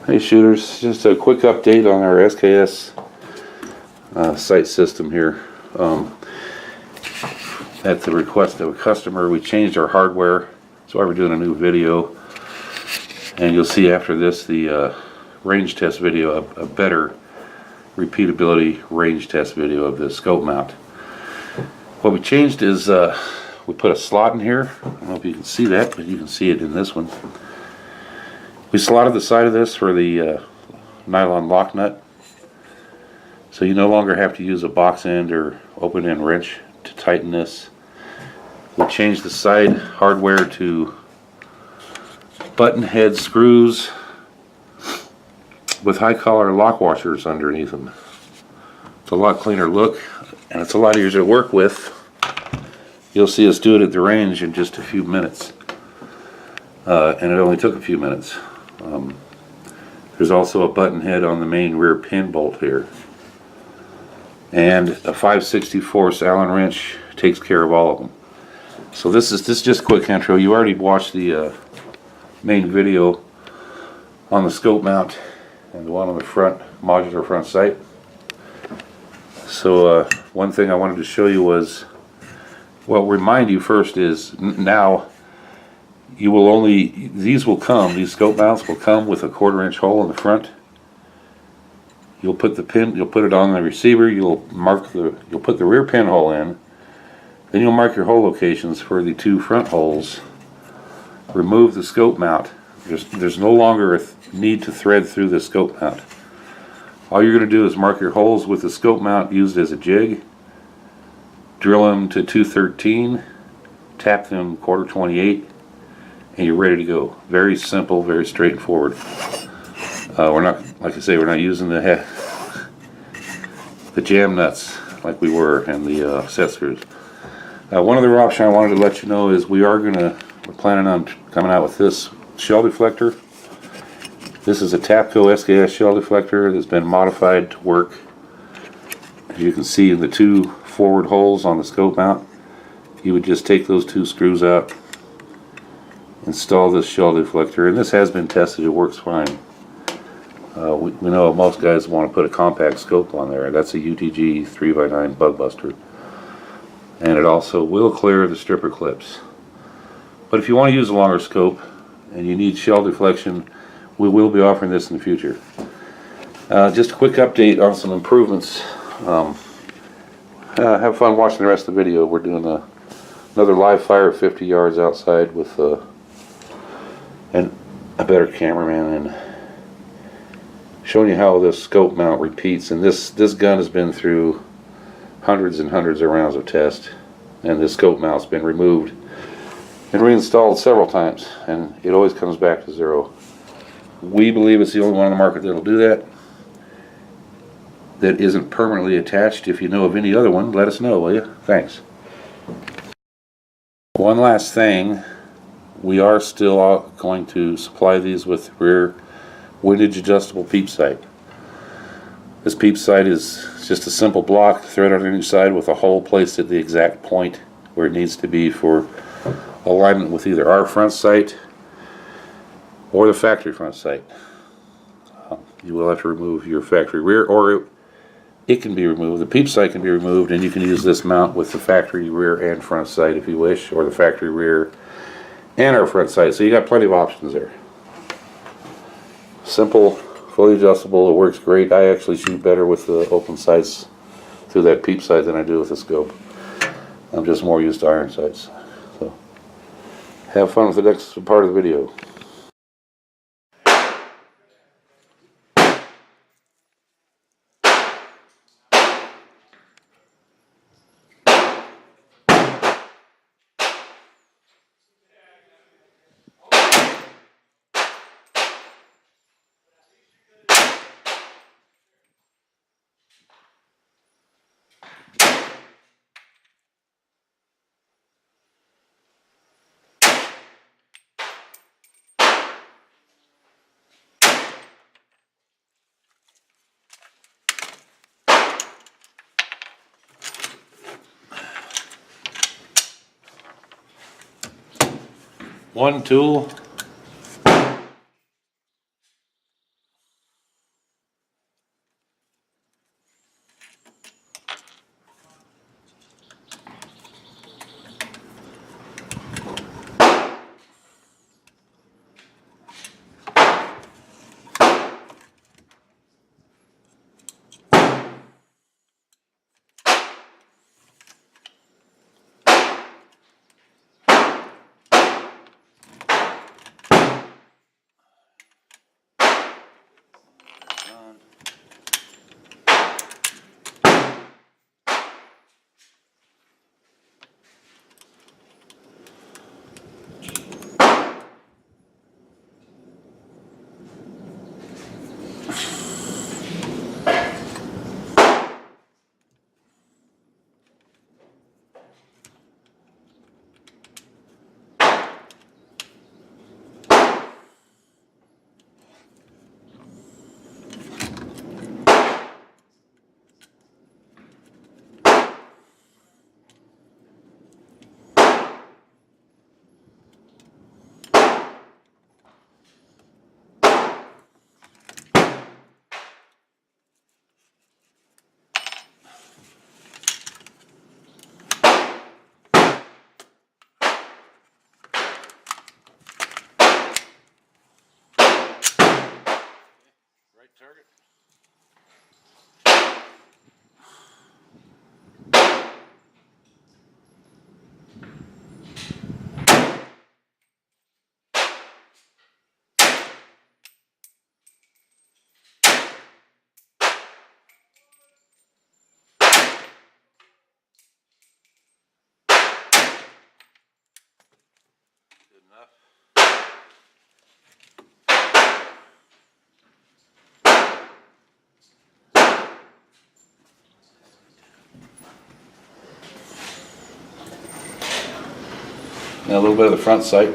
Hey shooters, just a quick update on our SKS sight system here. At the request of a customer, we changed our hardware. That's why we're doing a new video. And you'll see after this the range test video, a better repeatability range test video of the scope mount. What we changed is we put a slot in here. I don't know if you can see that, but you can see it in this one. We slotted the side of this for the nylon lock nut, so you no longer have to use a box end or open end wrench to tighten this. We changed the side hardware to button head screws with high collar lock washers underneath them. It's a lot cleaner look and it's a lot easier to work with. You'll see us do it at the range in just a few minutes, and it only took a few minutes. There's also a button head on the main rear pin bolt here, and a 5/64 Allen wrench takes care of all of them. So this is just a quick intro. You already watched the main video on the scope mount and the one on the front modular front sight. So one thing I wanted to show you was, well, remind you first is now you will only, these scope mounts will come with a 1/4 inch hole in the front. You'll put the pin, you'll put it on the receiver, you'll put the rear pinhole in, then you'll mark your hole locations for the 2 front holes. Remove the scope mount. There's no longer a need to thread through the scope mount. All you're going to do is mark your holes with the scope mount used as a jig, drill them to 213, tap them 1/4 and you're ready to go. Very simple, very straightforward. We're not, like I say, we're not using the jam nuts like we were and the set screws. One other option I wanted to let you know is we're planning on coming out with this shell deflector. This is a Tapco SKS shell deflector that's been modified to work. As you can see in the 2 forward holes on the scope mount, you would just take those 2 screws out, install this shell deflector, and this has been tested, it works fine. We know most guys want to put a compact scope on there, and that's a UTG 3x9 bug buster, and it also will clear the stripper clips. But if you want to use a longer scope and you need shell deflection, we will be offering this in the future. Just a quick update on some improvements. Have fun watching the rest of the video. We're doing another live fire 50 yards outside with and a better cameraman, and showing you how this scope mount repeats. And this gun has been through hundreds and hundreds of rounds of test, and this scope mount's been removed and reinstalled several times, and it always comes back to 0. We believe it's the only one on the market that'll do that isn't permanently attached. If you know of any other one, let us know, will you? Thanks. One last thing, we are still going to supply these with rear windage adjustable peep sight. This peep sight is just a simple block thread on the side with a hole placed at the exact point where it needs to be for alignment with either our front sight or the factory front sight. You will have to remove your factory rear, or it can be removed. The peep sight can be removed, and you can use this mount with the factory rear and front sight if you wish, or the factory rear and our front sight. So you got plenty of options there. Simple, fully adjustable, it works great. I actually shoot better with the open sights through that peep sight than I do with the scope. I'm just more used to iron sights. So have fun with the next part of the video. One tool target. Good enough. Now a little bit of the front sight.